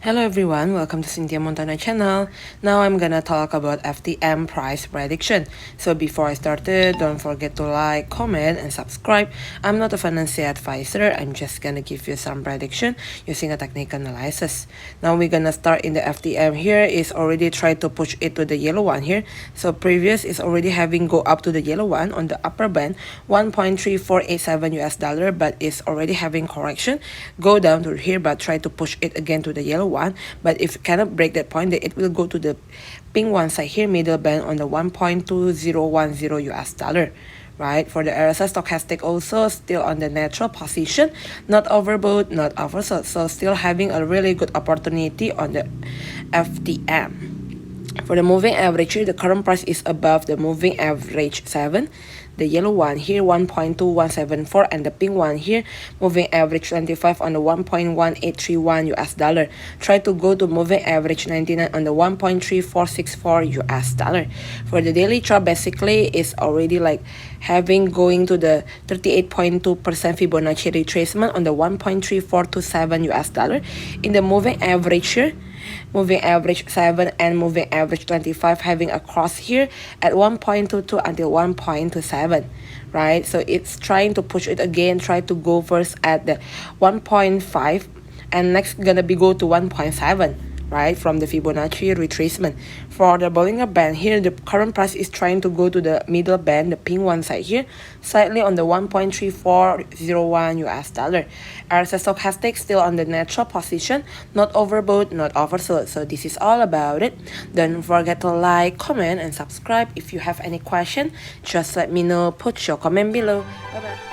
Hello everyone, welcome to Cynthia Montana channel. Now I'm gonna talk about FTM price prediction. So before I started, don't forget to like, comment, and subscribe. I'm not a financial advisor, I'm just gonna give you some prediction using a technical analysis. Now we're gonna start in the FTM. Here is already tried to push it to the yellow one here. So previous is already having go up to the yellow one on the upper band, 1.3487 US dollar, but it's already having correction. Go down to here, but try to push it again to the yellow one, but if it cannot break that point, then it will go to the pink one side here, middle band on the 1.2010 US dollar. Right, for the RSI stochastic also still on the natural position, not overbought, not oversold, so still having a really good opportunity on the FTM. For the moving average here, the current price is above the moving average 7. The yellow one here 1.2174, and the pink one here moving average 25 on the 1.1831 US dollar. Try to go to moving average 99 on the 1.3464 US dollar. For the daily chart, basically is already like having going to the 38.2% Fibonacci retracement on the 1.3427 US dollar. In the moving average here, moving average 7 and moving average 25 having a cross here at 1.22 until 1.27, right? So it's trying to push it again, try to go first at the 1.5 and next gonna be go to 1.7, right, from the Fibonacci retracement. For the Bollinger Band here, the current price is trying to go to the middle band, the pink one side here, slightly on the 1.3401 US dollar. RSI stochastic still on the natural position, not overbought, not oversold. So this is all about it. Don't forget to like, comment, and subscribe. If you have any question, just let me know. Put your comment below. Bye bye.